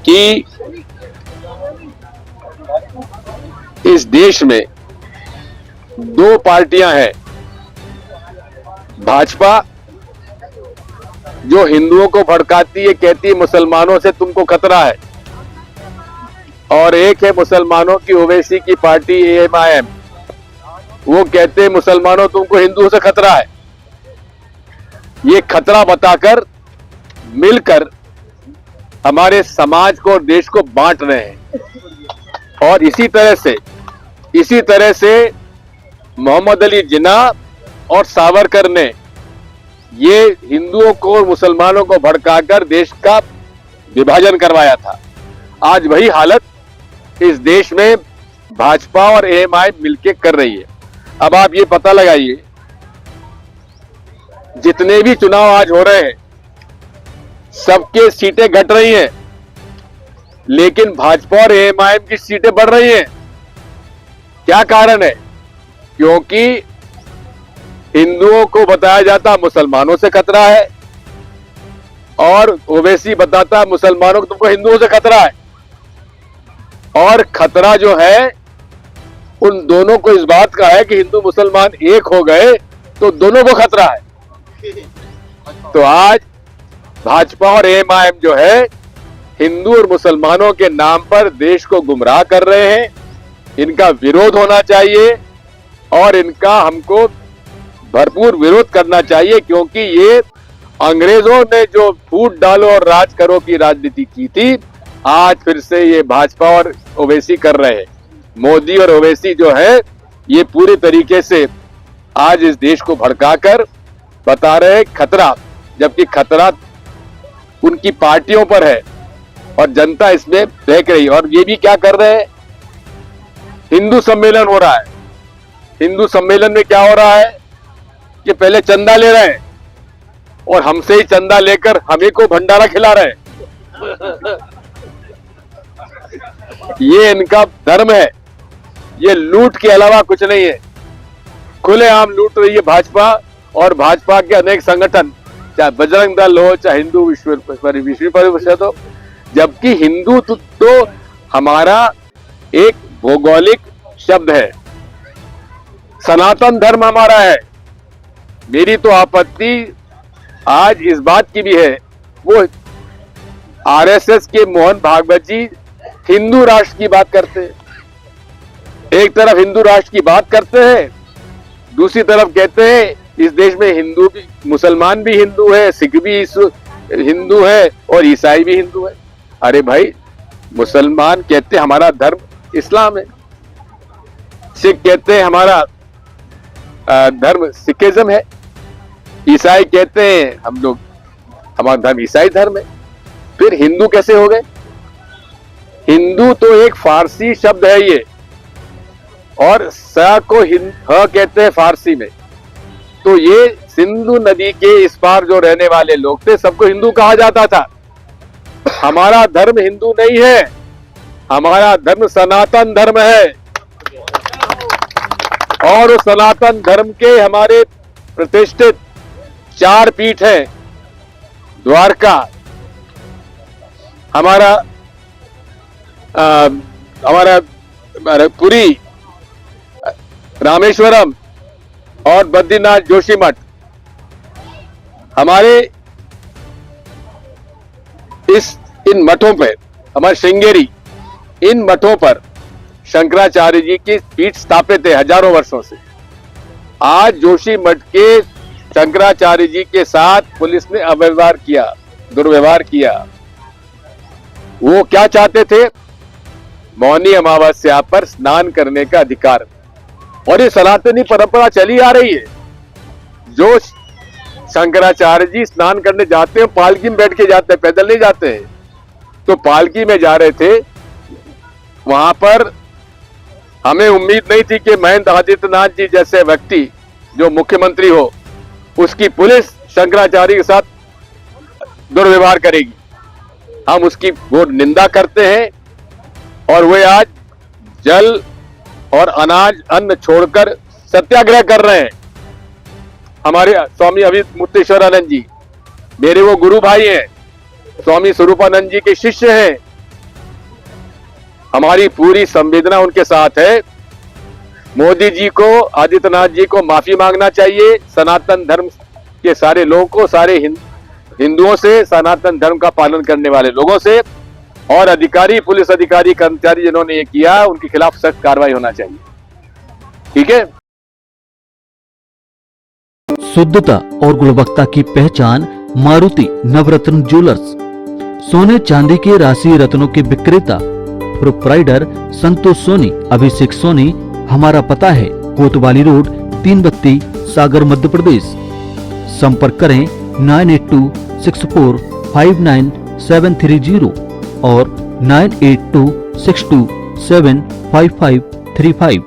कि इस देश में दो पार्टियां हैं, भाजपा जो हिंदुओं को भड़काती है, कहती है मुसलमानों से तुमको खतरा है, और एक है मुसलमानों की ओवैसी की पार्टी AMIM, वो कहते हैं मुसलमानों तुमको हिंदुओं से खतरा है। ये खतरा बताकर मिलकर हमारे समाज को और देश को बांट रहे हैं। और इसी तरह से मोहम्मद अली जिन्ना और सावरकर ने ये हिंदुओं को और मुसलमानों को भड़काकर देश का विभाजन करवाया था। आज वही हालत इस देश में भाजपा और AMI मिलके कर रही है। अब आप ये पता लगाइए, जितने भी चुनाव आज हो रहे हैं सबके सीटें घट रही हैं, लेकिन भाजपा और AMI की सीटें बढ़ रही हैं। क्या कारण है? क्योंकि हिंदुओं को बताया जाता मुसलमानों से खतरा है, और ओवैसी बताता मुसलमानों को तुमको हिंदुओं से खतरा है। और खतरा जो है उन दोनों को इस बात का है कि हिंदू मुसलमान एक हो गए तो दोनों को खतरा है। तो आज भाजपा और AMI जो है हिंदू और मुसलमानों के नाम पर देश को गुमराह कर रहे हैं। इनका विरोध होना चाहिए और इनका हमको भरपूर विरोध करना चाहिए, क्योंकि ये अंग्रेजों ने जो फूट डालो और राज करो की राजनीति की थी, आज फिर से ये भाजपा और ओवैसी कर रहे हैं। मोदी और ओवैसी जो है ये पूरे तरीके से आज इस देश को भड़काकर बता रहे हैं खतरा, जबकि खतरा उनकी पार्टियों पर है और जनता इसमें देख रही है। और ये भी क्या कर रहे हैं, हिंदू सम्मेलन हो रहा है। हिंदू सम्मेलन में क्या हो रहा है कि पहले चंदा ले रहे हैं और हमसे ही चंदा लेकर हमें को भंडारा खिला रहे हैं। ये इनका धर्म है, ये लूट के अलावा कुछ नहीं है। खुलेआम लूट रही है भाजपा और भाजपा के अनेक संगठन, चाहे बजरंग दल हो, चाहे हिंदू विश्व परिषद हो। जबकि हिंदू तो हमारा एक भौगोलिक शब्द है, सनातन धर्म हमारा है। मेरी तो आपत्ति आज इस बात की भी है, वो RSS के मोहन भागवत जी हिंदू राष्ट्र की बात करते हैं। एक तरफ हिंदू राष्ट्र की बात करते हैं, दूसरी तरफ कहते हैं इस देश में हिंदू भी, मुसलमान भी हिंदू है, सिख भी हिंदू है और ईसाई भी हिंदू है। अरे भाई, मुसलमान कहते हैं हमारा धर्म इस्लाम है, सिख कहते हैं हमारा धर्म सिखिज्म है, ईसाई कहते हैं हमारा धर्म ईसाई धर्म है। फिर हिंदू कैसे हो गए? हिंदू तो एक फारसी शब्द है ये, और स को ह कहते हैं फारसी में। तो ये सिंधु नदी के इस पार जो रहने वाले लोग थे सबको हिंदू कहा जाता था। हमारा धर्म हिंदू नहीं है, हमारा धर्म सनातन धर्म है। और उस सनातन धर्म के हमारे प्रतिष्ठित 4 पीठ हैं, द्वारका, हमारा पुरी, रामेश्वरम और बद्रीनाथ जोशीमठ। हमारे इन मठों पर, हमारे श्रृंगेरी, इन मठों पर शंकराचार्य जी की पीठ स्थापित है हजारों वर्षों से। आज जोशीमठ के शंकराचार्य जी के साथ पुलिस ने अव्यवहार किया, दुर्व्यवहार किया। वो क्या चाहते थे? मौनी अमावस्या पर स्नान करने का अधिकार। और ये सनातनी परंपरा चली आ रही है। जो शंकराचार्य जी स्नान करने जाते हैं पालकी में बैठ के जाते हैं, पैदल नहीं जाते हैं। तो पालकी में जा रहे थे, वहां पर हमें उम्मीद नहीं थी कि महेंद्र आदित्यनाथ जी जैसे व्यक्ति जो मुख्यमंत्री हो, उसकी पुलिस शंकराचार्य के साथ दुर्व्यवहार करेगी। हम उसकी वो निंदा करते हैं और वे आज जल और अनाज अन्न छोड़कर सत्याग्रह कर रहे हैं। हमारे स्वामी अभिमुक्तेश्वरानंद जी मेरे वो गुरु भाई हैं, स्वामी स्वरूपानंद जी के शिष्य हैं, हमारी पूरी संवेदना उनके साथ है। मोदी जी को, आदित्यनाथ जी को माफी मांगना चाहिए सनातन धर्म के सारे लोगों को, सारे हिंदुओं से, सनातन धर्म का पालन करने वाले लोगों से, और अधिकारी, पुलिस अधिकारी, कर्मचारी जिन्होंने ये किया उनके खिलाफ सख्त कार्रवाई होना चाहिए। ठीक है। शुद्धता और गुणवत्ता की पहचान मारुति नवरत्न ज्वेलर्स। सोने चांदी के राशि रत्नों के विक्रेता प्रोप्राइटर संतोष सोनी, अभिषेक सोनी। हमारा पता है कोतवाली रोड, 3 बत्ती, सागर, मध्य प्रदेश। संपर्क करें 9826459730 और 9826275535।